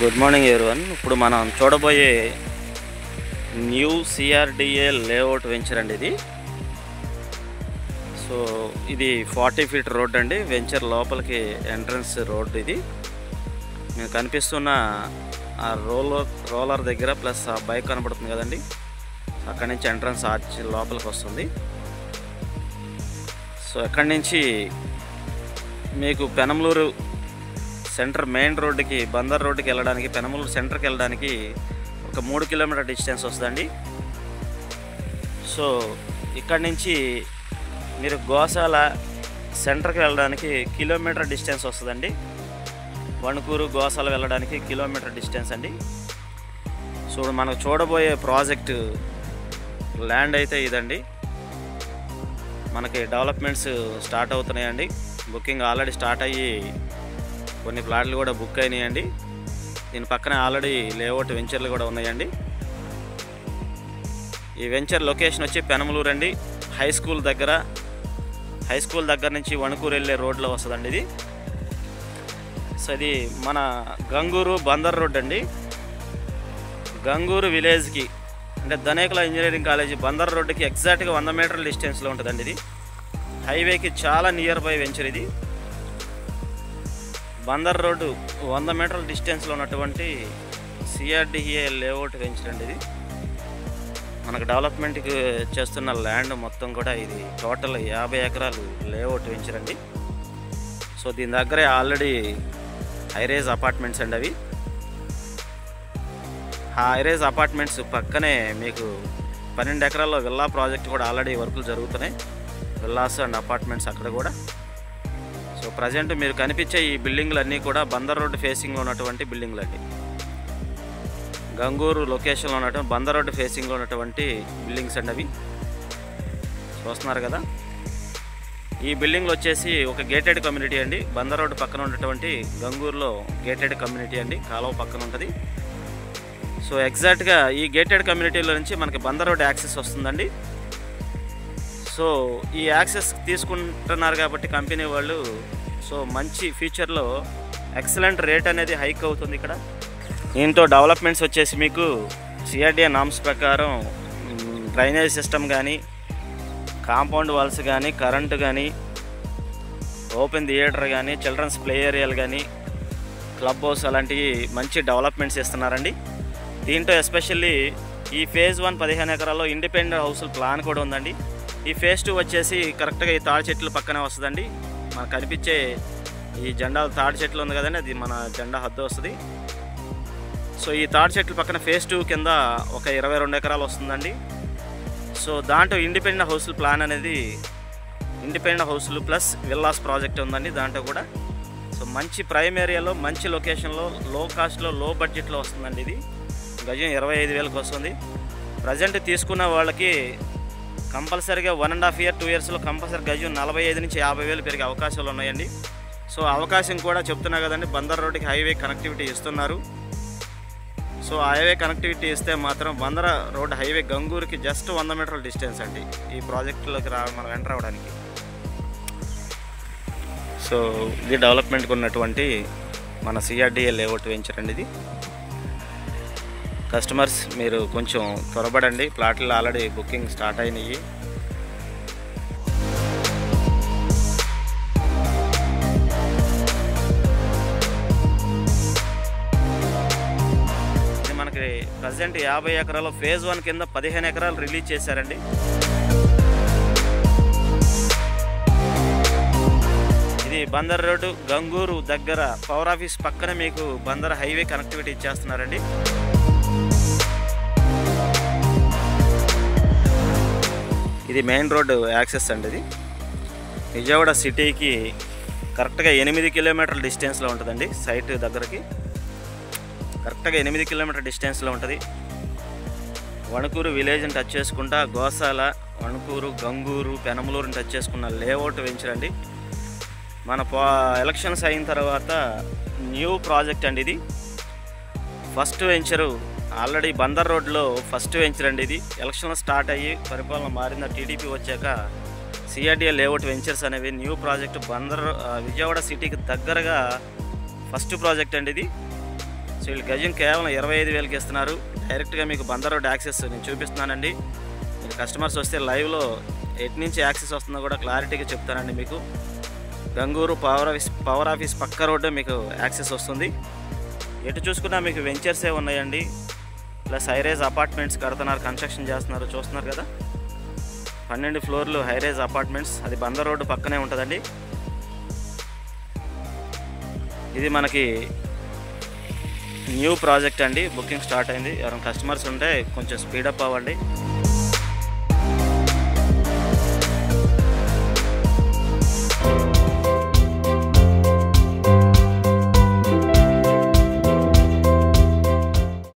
Good morning everyone. ఇప్పుడు మనం చూడబోయే న్యూ సిఆర్డిఏ లేఅవుట్ వెంచర్ అండి ఇది. సో ఇది 40 ఫీట్ రోడ్ అండి. వెంచర్ లోపలికి ఎంట్రన్స్ రోడ్ ఇది. మీకు కనిపిస్తున్న ఆ రోలర్ దగ్గర ప్లస్ ఆ బైక్ కనబడుతుంది కదండి, అక్కడి నుంచి ఎంట్రన్స్ ఆర్చ్ లోపలికి వస్తుంది. సో అక్కడి నుంచి మీకు పెనమలూరు సెంటర్ మెయిన్ రోడ్డుకి, బందర్ రోడ్డుకి వెళ్ళడానికి, పెనమలూరు సెంటర్కి వెళ్ళడానికి ఒక 3 కిలోమీటర్ డిస్టెన్స్ వస్తుందండి. సో ఇక్కడి నుంచి మీరు గోశాల సెంటర్కి వెళ్ళడానికి కిలోమీటర్ డిస్టెన్స్ వస్తుందండి. వణుకూరు గోశాల వెళ్ళడానికి కిలోమీటర్ డిస్టెన్స్ అండి. సో మనకు చూడబోయే ప్రాజెక్టు ల్యాండ్ అయితే ఇదండి. మనకి డెవలప్మెంట్స్ స్టార్ట్ అవుతున్నాయండి. బుకింగ్ ఆల్రెడీ స్టార్ట్ అయ్యి కొన్ని ప్లాట్లు కూడా బుక్ అయినాయండి. దీని పక్కన ఆల్రెడీ లేఅవుట్ వెంచర్లు కూడా ఉన్నాయండి. ఈ వెంచర్ లొకేషన్ వచ్చి పెనమలూరు అండి. హై స్కూల్ దగ్గర నుంచి వణుకూరు వెళ్ళే రోడ్లో వస్తుందండి ఇది. సో ఇది మన గంగూరు బందర్ రోడ్ అండి. గంగూరు విలేజ్కి అంటే ధనేకుల ఇంజనీరింగ్ కాలేజీ బందర్ రోడ్డుకి ఎగ్జాక్ట్గా 100 మీటర్ల డిస్టెన్స్లో ఉంటుందండి ఇది. హైవేకి చాలా నియర్ బై వెంచర్ ఇది. బందర్ రోడ్డు 100 మీటర్ల డిస్టెన్స్లో ఉన్నటువంటి సిఆర్డిఏ లేఅవుట్ వెంచర్ అండి ఇది. మనకు డెవలప్మెంట్కి చేస్తున్న ల్యాండ్ మొత్తం కూడా ఇది టోటల్ 50 ఎకరాలు లేఅవుట్ వెంచర్ అండి. సో దీని దగ్గరే ఆల్రెడీ హైరేజ్ అపార్ట్మెంట్స్ అండి. అవి ఆ హైరేజ్ అపార్ట్మెంట్స్ పక్కనే మీకు 12 ఎకరాల్లో విల్లా ప్రాజెక్ట్ కూడా ఆల్రెడీ వర్కులు జరుగుతున్నాయి. విల్లాస్ అండ్ అపార్ట్మెంట్స్ అక్కడ కూడా. సో ప్రజెంట్ మీరు కనిపించే ఈ బిల్డింగ్లు అన్నీ కూడా బందర్ రోడ్డు ఫేసింగ్లో ఉన్నటువంటి బిల్డింగ్లు అండి. గంగూరు లొకేషన్లో ఉన్నటువంటి బందర్ రోడ్డు ఫేసింగ్లో ఉన్నటువంటి బిల్డింగ్స్ అండి అవి. చూస్తున్నారు కదా, ఈ బిల్డింగ్లు వచ్చేసి ఒక గేటెడ్ కమ్యూనిటీ అండి. బందర్ రోడ్డు పక్కన ఉన్నటువంటి గంగూరులో గేటెడ్ కమ్యూనిటీ అండి, కాలువ పక్కన ఉంటుంది. సో ఎగ్జాక్ట్గా ఈ గేటెడ్ కమ్యూనిటీలో నుంచి మనకి బందర్ రోడ్డు యాక్సెస్ వస్తుందండి. సో ఈ యాక్సెస్ తీసుకుంటున్నారు కాబట్టి కంపెనీ వాళ్ళు సో మంచి ఫ్యూచర్లో ఎక్సలెంట్ రేట్ అనేది హైక్ అవుతుంది ఇక్కడ. దీంతో డెవలప్మెంట్స్ వచ్చేసి మీకు సిఆర్డిఏ నామ్స్ ప్రకారం డ్రైనేజ్ సిస్టమ్ కానీ, కాంపౌండ్ వాల్స్ కానీ, కరెంటు కానీ, ఓపెన్ థియేటర్ కానీ, చిల్డ్రన్స్ ప్లే ఏరియాలు కానీ, క్లబ్ హౌస్ అలాంటివి మంచి డెవలప్మెంట్స్ ఇస్తున్నారండి. దీంట్లో ఎస్పెషల్లీ ఈ ఫేజ్ 1 15 ఎకరాల్లో ఇండిపెండెంట్ హౌస్ల ప్లాన్ కూడా ఉందండి. ఈ ఫేజ్ 2 వచ్చేసి కరెక్ట్గా ఈ తాడి చెట్లు పక్కనే వస్తుందండి. మనకు కనిపించే ఈ జెండా తాడి చెట్లు ఉంది కదండి, అది మన జెండా హద్దు వస్తుంది. సో ఈ తాడి చెట్ల పక్కన ఫేజ్ 2 కింద ఒక 22 ఎకరాలు వస్తుందండి. సో దాంట్లో ఇండిపెండెంట్ హౌస్ల ప్లాన్ అనేది ఇండిపెండెంట్ హౌస్లు ప్లస్ విల్లాస్ ప్రాజెక్ట్ ఉందండి దాంట్లో కూడా. సో మంచి ప్రైమ్ ఏరియాలో, మంచి లొకేషన్లో, లో కాస్ట్లో, లో బడ్జెట్లో వస్తుందండి ఇది. గజం 25,000కి వస్తుంది. ప్రజెంట్ తీసుకున్న వాళ్ళకి కంపల్సరీగా 1.5 year 2 yearsలో కంపల్సరీ గజం 45,000 నుంచి 50,000 పెరిగే అవకాశాలు ఉన్నాయండి. సో అవకాశం కూడా చెప్తున్నా కదండి, బందర్ రోడ్డుకి హైవే కనెక్టివిటీ ఇస్తున్నారు. సో హైవే కనెక్టివిటీ ఇస్తే మాత్రం బందర్ రోడ్ హైవే గంగూరుకి జస్ట్ 100 మీటర్ల డిస్టెన్స్ అండి ఈ ప్రాజెక్టులోకి మనం ఎంటర్ అవ్వడానికి. సో ఇది డెవలప్మెంట్కి ఉన్నటువంటి మన సిఆర్డిఏ లేఅవుట్ వెంచర్ అండి ఇది. కస్టమర్స్ మీరు కొంచెం త్వరపడండి, ప్లాట్లు ఆల్రెడీ బుకింగ్ స్టార్ట్ అయినాయి. ఇది మనకి ప్రజెంట్ 50 ఎకరాలు ఫేజ్ 1 కింద 15 ఎకరాలు రిలీజ్ చేశారండి. ఇది బందర్ రోడ్డు గంగూరు దగ్గర పవర్ ఆఫీస్ పక్కన మీకు బందర్ హైవే కనెక్టివిటీ ఇచ్చేస్తున్నారండి. ఇది మెయిన్ రోడ్డు యాక్సెస్ అండి. ఇది విజయవాడ సిటీకి కరెక్ట్గా 8 కిలోమీటర్ల డిస్టెన్స్లో ఉంటుందండి. సైట్ దగ్గరకి కరెక్ట్గా 8 కిలోమీటర్ డిస్టెన్స్లో ఉంటుంది. వణుకూరు విలేజ్ని టచ్ చేసుకుంటా గోశాల, వణుకూరు, గంగూరు, పెనమలూరుని టచ్ చేసుకున్న లేఅవుట్ వెంచర్ అండి. మన ఎలక్షన్స్ అయిన తర్వాత న్యూ ప్రాజెక్ట్ అండి ఇది. ఫస్ట్ వెంచరు ఆల్రెడీ బందర్ రోడ్లో ఫస్ట్ వెంచర్ అండి ఇది. ఎలక్షన్లు స్టార్ట్ అయ్యి పరిపాలన మారిన టీడీపీ వచ్చాక సిఆర్డిఏ లేఅవుట్ వెంచర్స్ అనేవి న్యూ ప్రాజెక్ట్ విజయవాడ సిటీకి దగ్గరగా ఫస్ట్ ప్రాజెక్ట్ అండి ఇది. సో వీళ్ళు గజం కేవలం 25,000కి ఇస్తున్నారు. డైరెక్ట్గా మీకు బందర్ రోడ్ యాక్సెస్ నేను చూపిస్తున్నానండి. మీరు కస్టమర్స్ వస్తే లైవ్లో ఎటు నుంచి యాక్సెస్ వస్తుందో కూడా క్లారిటీగా చెప్తానండి. మీకు గంగూరు పవర్ ఆఫీస్ పక్క రోడ్డు మీకు యాక్సెస్ వస్తుంది. ఎటు చూసుకున్నా మీకు వెంచర్సే ఉన్నాయండి. ప్లస్ హైరేజ్ అపార్ట్మెంట్స్ కడుతున్నారు, కన్స్ట్రక్షన్ చేస్తున్నారు, చూస్తున్నారు కదా. 12 ఫ్లోర్లు హైరేజ్ అపార్ట్మెంట్స్, అది బందర్ రోడ్డు పక్కనే ఉంటుందండి. ఇది మనకి న్యూ ప్రాజెక్ట్ అండి. బుకింగ్ స్టార్ట్ అయింది. ఎవరైనా కస్టమర్స్ ఉంటే కొంచెం స్పీడప్ అవ్వండి.